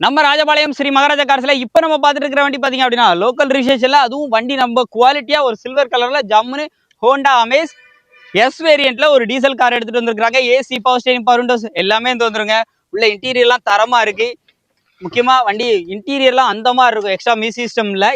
நம்ம ராஜபாளையம் ஸ்ரீ மகாராஜா கார்ஸ்ல இப்ப நம்ம பார்த்துட்டு இருக்கிற வண்டி பாத்தீங்க அப்படின்னா லோக்கல் ரிஜிஸ்ட்ரேஷன்ல அதுவும் வண்டி நம்ம குவாலிட்டியா ஒரு சில்வர் கலர்ல ஜம்முன்னு ஹோண்டா அமேஸ் எஸ் வேரியன்ட்ல ஒரு டீசல் கார் எடுத்துட்டு வந்திருக்காங்க. AC power steering power Windows எல்லாமே வந்துருங்க. உள்ள இன்டீரியர்லாம் தரமா இருக்கு. முக்கியமா வண்டி இன்டீரியர்லாம் அந்த மாதிரி இருக்கும். எக்ஸ்ட்ரா மியூசிக் சிஸ்டம்ல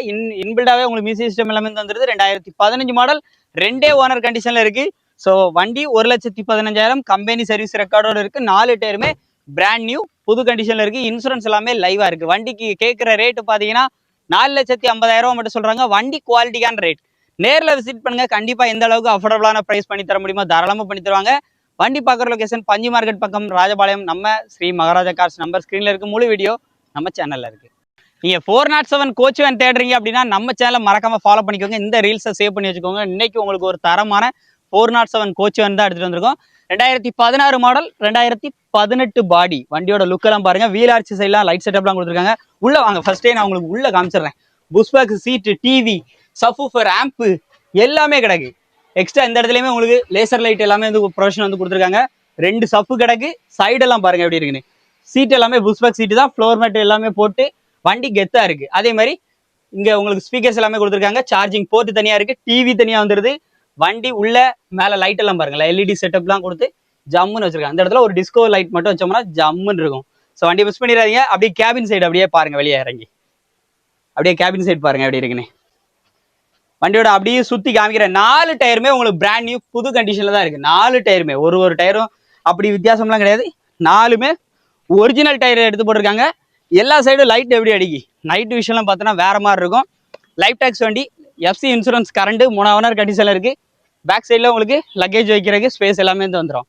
இன்பில்டாவே உங்களுக்கு மியூசிக் சிஸ்டம் எல்லாமே வந்துருது. 2015 மாடல், 2 ஓனர் கண்டிஷன்ல இருக்கு. ஸோ வண்டி 1,15,000 கம்பெனி சர்வீஸ் ரெக்கார்டோட இருக்கு. 4 டயருமே பிராண்ட் நியூ புது கண்டிஷன்ல இருக்கு. இன்சூரன்ஸ் எல்லாமே லைவா இருக்கு. வண்டிக்கு கேட்குற ரேட்டு பாத்தீங்கன்னா 4,50,000 மட்டும் சொல்றாங்க. வண்டி குவாலிட்டியான ரேட். நேர்ல விசிட் பண்ணுங்க, கண்டிப்பா எந்த அளவுக்கு அஃபோர்டபுளான பிரைஸ் பண்ணி தர முடியுமோ தாராளமா பண்ணி தருவாங்க. வண்டி பார்க்குற லொகேஷன் பஞ்சு மார்க்கெட் பக்கம் ராஜபாளையம். நம்ம ஸ்ரீ மகாராஜா கார்ஸ் நம்பர் ஸ்கிரீன்ல இருக்கு. முழு வீடியோ நம்ம சேனல்ல இருக்கு. நீங்க 407 கோச் வேன் தேடுறீங்க அப்படின்னா நம்ம சேனலை மறக்காம ஃபாலோ பண்ணிக்கோங்க. இந்த ரீல்ஸை சேவ் பண்ணி வச்சுக்கோங்க. இன்னைக்கு உங்களுக்கு ஒரு தரமான 407 கோச் வேன் தான் எடுத்துட்டு வந்திருக்கோம். 2016 மாடல், 2018 பாடி. வண்டியோட லுக் எல்லாம் பாருங்க. வீல் ஆர்ச்சி சைட்லாம் லைட் செட்டப்லாம் கொடுத்துருக்காங்க. உள்ள வாங்க, ஃபர்ஸ்டே நான் உங்களுக்கு உள்ள காமிச்சிடுறேன். புஷ்பேக் சீட்டு, டிவி, சப்வூஃபர், ஆம்பு எல்லாமே கிடக்கு. எக்ஸ்ட்ரா இந்த இடத்துலயுமே உங்களுக்கு லேசர் லைட் எல்லாமே வந்து ப்ரொவிஷன் வந்து கொடுத்துருக்காங்க. 2 சப்பு கிடக்கு. சைடெல்லாம் பாருங்க எப்படி இருக்குன்னு. சீட் எல்லாமே புஷ்பேக் சீட்டு தான். ஃப்ளோர் மேட் எல்லாமே போட்டு வண்டி கெத்தா இருக்கு. அதே மாதிரி இங்க உங்களுக்கு ஸ்பீக்கர்ஸ் எல்லாமே கொடுத்துருக்காங்க. சார்ஜிங் போர்ட் தனியா இருக்கு. டிவி தனியா வந்துருது. வண்டி உள்ள மேல லைட் எல்லாம் பாருங்களா, எல்இடி செட்டப்லாம் கொடுத்து ஜம்முன்னு வச்சிருக்காங்க. அந்த இடத்துல ஒரு டிஸ்கோ லைட் மட்டும் வச்சோம்னா ஜம்முன்னு இருக்கும். ஸோ வண்டி மிஸ் பண்ணிடாதீங்க. அப்படியே கேபின் சைடு அப்படியே பாருங்க, வெளியே இறங்கி அப்படியே கேபின் சைடு பாருங்க எப்படி இருக்குன்னு. வண்டியோட அப்படியே சுத்தி காமிக்கிற 4 டயருமே உங்களுக்கு பிராண்ட் நியூ புது கண்டிஷன்ல தான் இருக்கு. 4 டயருமே ஒரு டயரும் அப்படி வித்தியாசம்லாம் கிடையாது. 4மே ஒரிஜினல் டயர் எடுத்து போட்டிருக்காங்க. எல்லா சைடும் லைட் எப்படி அடிக்கி. நைட் விஷயம்லாம் பார்த்தோன்னா வேற மாதிரி இருக்கும். லைஃப் டேக்ஸ் வண்டி, எஃப்சி இன்சூரன்ஸ், கரண்ட், 3 ஓனர் கண்டிஷன்ல இருக்கு. பேக் சைடில் உங்களுக்கு லக்கேஜ் வைக்கிறதுக்கு ஸ்பேஸ் எல்லாமே வந்துடும்.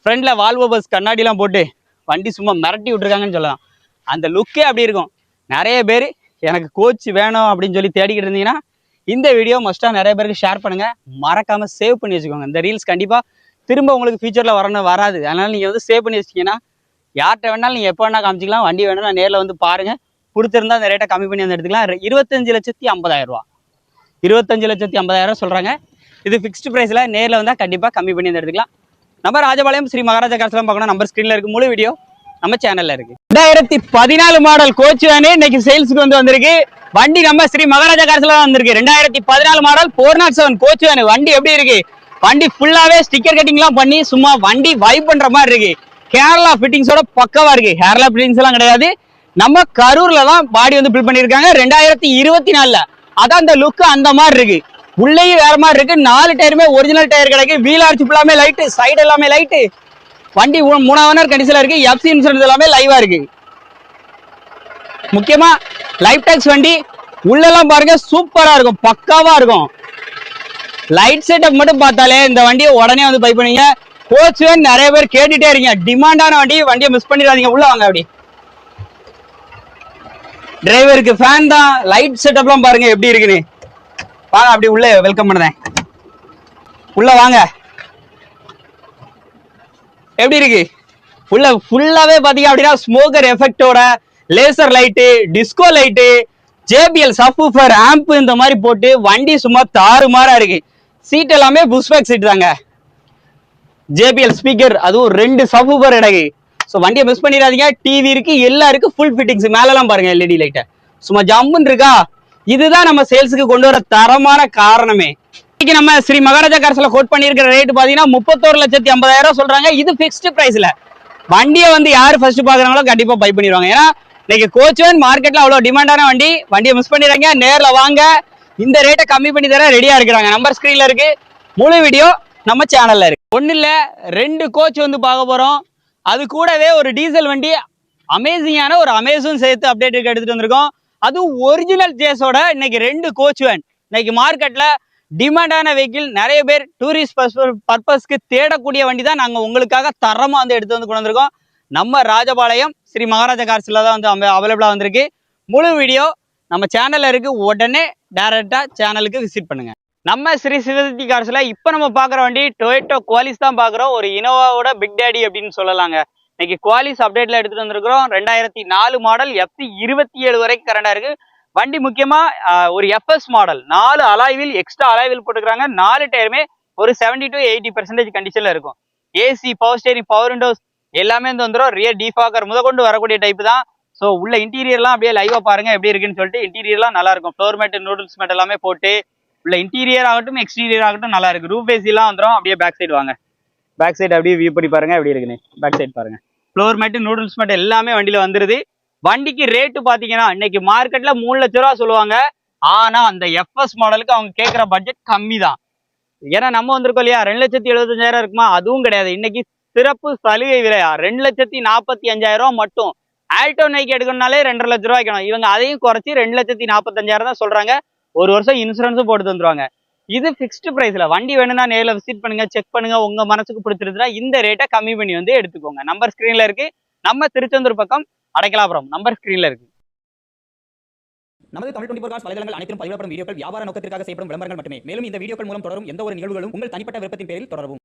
ஃப்ரண்ட்ல வால்வோ பஸ் கண்ணாடிலாம் போட்டு வண்டி சும்மா மிரட்டி விட்டுருக்காங்கன்னு சொல்லலாம். அந்த லுக்கே அப்படி இருக்கும். நிறைய பேர் எனக்கு கோச் வேணும் அப்படின்னு சொல்லி தேடிக்கிட்டு இருந்தீங்கன்னா இந்த வீடியோ மஸ்ட்டாக நிறைய பேருக்கு ஷேர் பண்ணுங்க. மறக்காம சேவ் பண்ணி வச்சுக்கோங்க. இந்த ரீல்ஸ் கண்டிப்பாக திரும்ப உங்களுக்கு ஃபியூச்சரில் வராது. அதனால நீங்கள் வந்து சேவ் பண்ணி வச்சிட்டிங்கன்னா யார்கிட்ட வேணாலும் நீங்கள் எப்போ வேணா காமிச்சிக்கலாம். வண்டி வேணாலும் நேரில் வந்து பாருங்க. பிடிச்சிருந்தா அந்த ரேட்டை கம்மி பண்ணி வந்து எடுத்துக்கலாம். 25,50,000 ரூபா, 25,50,000 சொல்றாங்க. இது ஃபிக்ஸ்டு பிரைஸ்ல. நேரில் வந்தால் கண்டிப்பாக கம்மி பண்ணி வந்து எடுத்துக்கலாம். நம்ம ராஜபாளையம் ஸ்ரீ மகாராஜா கார்ஸ்லாம் பார்க்கணும். நம்பர் ஸ்கிரீன்ல இருக்கு. முழு வீடியோ நம்ம சேனல்ல இருக்கு. 2014 மாடல் கோச் வேனு இன்னைக்கு சேல்ஸுக்கு வந்திருக்கு. வண்டி நம்ம ஸ்ரீ மகாராஜா கார்ஸ்ல தான் வந்திருக்கு. 2014 மாடல் 407 கோச் வேனு. வண்டி எப்படி இருக்கு? வண்டி ஃபுல்லாவே ஸ்டிக்கர் கட்டிங்லாம் பண்ணி சும்மா வண்டி வைப் பண்ற மாதிரி இருக்கு. கேரளா ஃபிட்டிங்ஸோட பக்கவா இருக்கு. கேரளா ஃபிட்டிங்ஸ் எல்லாம் கிடையாது, நம்ம கரூர்ல தான் பாடி வந்து பில்ட் பண்ணிருக்காங்க 2024ல. அதான் இந்த லுக் அந்த மாதிரி இருக்கு. உள்ளேயும் வேற மாதிரி இருக்கு. 4 டயருமே ஒரிஜினல் டயர் கிடைக்கு. வீல் ஆர்ச் ஃபுல்லாமே லைட்டு, சைடு எல்லாமே லைட்டு. வண்டி 3 ஓனர் கண்டிஷன்ல இருக்கு. எஃப்சி இன்சூரன்ஸ் எல்லாமே லைவா இருக்கு. முக்கியமா லைஃப் டேக்ஸ் வண்டி. உள்ளெல்லாம் பாருங்க சூப்பரா இருக்கும், பக்காவா இருக்கும். லைட் செட்டப் மட்டும் பார்த்தாலே இந்த வண்டியை உடனே வந்து பை பண்ணீங்க. கோச் வேன் நிறைய பேர் கேட்டுட்டே இருக்கீங்க. டிமாண்டான வண்டி. வண்டியை மிஸ் பண்ணிடாதீங்க. உள்ள வாங்க. அப்படி டிரைவருக்கு ஃபேன் தான். லைட் செட்டப்லாம் பாருங்க எப்படி இருக்குன்னு. வாங்க அப்படி உள்ள வெல்கம் பண்ணுறேன். உள்ள வாங்க. எப்படி இருக்கு? உள்ள ஃபுல்லாவே பாத்தீங்க அப்படின்னா ஸ்மோக்கர் எஃபெக்டோட laser light, disco light, JBL subwoofer, amp இந்த மாதிரி போட்டு வண்டி சும்மா தாறுமாறா இருக்கு. சீட் எல்லாமே புஷ்பேக் சீட் தாங்க. ஜேபிஎல் ஸ்பீக்கர், அதுவும் 2 சப்வூஃபர் இடகு. ஸோ வண்டியை மிஸ் பண்ணிடாதீங்க. டிவி இருக்கு, எல்லாம் இருக்கு, ஃபுல் ஃபிட்டிங்ஸ். மேலெல்லாம் பாருங்க எல்இடி லைட்டை. சும்மா ஜம்முன்னு இருக்கா. இதுதான் நம்ம சேல்ஸுக்கு கொண்டு வர தரமான காரணமே. இன்னைக்கு நம்ம ஸ்ரீ மகாராஜா கார்ஸ்ல கோட் பண்ணியிருக்கிற ரேட் பாத்தீங்கன்னா 31,50,000 சொல்றாங்க. இது ஃபிக்ஸ்டு பிரைஸ்ல. வண்டியை வந்து யாரு ஃபர்ஸ்ட் பாக்குறாங்களோ கண்டிப்பா பை பண்ணிடுவாங்க. ஏன்னா இன்னைக்கு கோச் வேன் மார்க்கெட்ல அவ்வளவு டிமாண்டான வண்டி. வண்டியை மிஸ் பண்ணிடுறாங்க. நேர்ல வாங்க. இந்த ரேட்டை கம்மி பண்ணி தர ரெடியா இருக்கிறாங்க. நம்பர் ஸ்கிரீன்ல இருக்கு. முழு வீடியோ நம்ம சேனல்ல இருக்கு. ஒன்னு இல்ல 2 கோச் வந்து பார்க்க போறோம். அது கூடவே ஒரு டீசல் வண்டி அமேசிங்கான ஒரு அமேசும் சேர்த்து அப்டேட் எடுத்துட்டு வந்திருக்கோம். அதுவும் ஒரிஜினல் ஜேஸோட இன்னைக்கு 2 கோச் வேன். இன்னைக்கு மார்க்கெட்ல டிமாண்டான வெஹிக்கிள். நிறைய பேர் டூரிஸ்ட் பர்பஸ்க்கு தேடக்கூடிய வண்டி தான் நாங்கள் உங்களுக்காக தரமாக வந்து எடுத்து வந்து கொண்டு வந்திருக்கோம். நம்ம ராஜபாளையம் ஸ்ரீ மகாராஜா கார்ஸ்ல தான் வந்து அவைலபிளாக வந்திருக்கு. முழு வீடியோ நம்ம சேனல்ல இருக்கு. உடனே டைரக்டா சேனலுக்கு விசிட் பண்ணுங்க. நம்ம ஸ்ரீ சிவசக்தி கார்ஸ்ல இப்போ நம்ம பார்க்குற வண்டி டொயோட்டோ குவாலிஸ் தான் பார்க்குறோம். ஒரு இனோவாவோட பிக் டேடி அப்படின்னு சொல்லலாங்க. இன்னைக்கு குவாலிஸ் அப்டேட்ல எடுத்துட்டு வந்திருக்கிறோம். 2004 மாடல், எஃப்சி 27 வரைக்கும் கரண்டா இருக்கு. வண்டி முக்கியமா ஒரு எஃப்எஸ் மாடல். 4 அலாய்வில் எக்ஸ்ட்ரா அலாய்வில் போட்டுக்கிறாங்க. 4 டயருமே ஒரு 70 to 80% கண்டிஷன்ல இருக்கும். AC, power steering, power Windows எல்லாமே வந்து வந்துடும். ரியர் டிஃபாகர் முதற்கொண்டு வரக்கூடிய டைப் தான். ஸோ ஸோ உள்ள இன்டீரியர்லாம் அப்படியே லைவா பாருங்க எப்படி இருக்குன்னு சொல்லிட்டு. இன்டீரியர்லாம் நல்லா இருக்கும். ஃப்ளோர் மேட், நூடுல்ஸ் மேட் எல்லாமே போட்டு உள்ள இன்டீரியர் ஆகட்டும் எக்ஸ்டீரியர் ஆகட்டும் நல்லா இருக்கு. ரூஃப் ஏசிலாம் வந்துடும். அப்படியே பேக் சைடு வாங்க. பேக் சைடு அப்படியே வியூ பண்ணி பாருங்க எப்படி இருக்குன்னு. பேக் சைடு பாருங்க. ஃப்ளோர் மேட், நூடுல்ஸ் மேட் எல்லாமே வண்டியில வந்துருது. வண்டிக்கு ரேட்டு பாத்தீங்கன்னா இன்னைக்கு மார்க்கெட்ல 3 லட்ச ரூபா சொல்லுவாங்க. ஆனா அந்த எஃப்எஸ் மாடலுக்கு அவங்க கேட்குற பட்ஜெட் கம்மி தான். ஏன்னா நம்ம வந்திருக்கோம் இல்லையா, 2,75,000 இருக்குமா? அதுவும் கிடையாது. இன்னைக்கு சிறப்பு சலுகை விலையா 2,45,000 மட்டும். ஆல்டோ நைக் எடுக்கணும்னாலே 2,50,000 லட்ச ரூபா வைக்கணும். இவங்க அதையும் குறைச்சி 2,45,000 தான் சொல்றாங்க. ஒரு வருஷம் இன்சூரன்ஸும் போட்டு தந்துருவாங்க. இது ஃபிக்ஸ்டு பிரைஸ்ல. வண்டி வேணும்னா நேரில் விசிட் பண்ணுங்க, செக் பண்ணுங்க. உங்க மனசுக்கு பிடிச்சிருந்துன்னா இந்த ரேட்டை கம்மி பண்ணி வந்து எடுத்துக்கோங்க. நம்பர் ஸ்கிரீன்ல இருக்கு. நம்ம திருச்செந்தூர் பக்கம் அடைக்கலாபுரம். நம்பர் ஸ்கிரீன்ல இருக்கு. நமது தமிழ் 24 காஸ் வலைதளங்கள் அனைத்தும் பதிவிடப்படும் வீடியோக்கள் வியாபார நோக்கத்திற்காக செய்யப்படும் விளம்பரங்கள் மட்டுமே. மேலும் இந்த வீடியோக்கள் மூலம் தொடரும் எந்த ஒரு நிகழ்வுகளும் உங்கள் தனிப்பட்ட விருப்பத்தின் பேரில் தொடரவும்.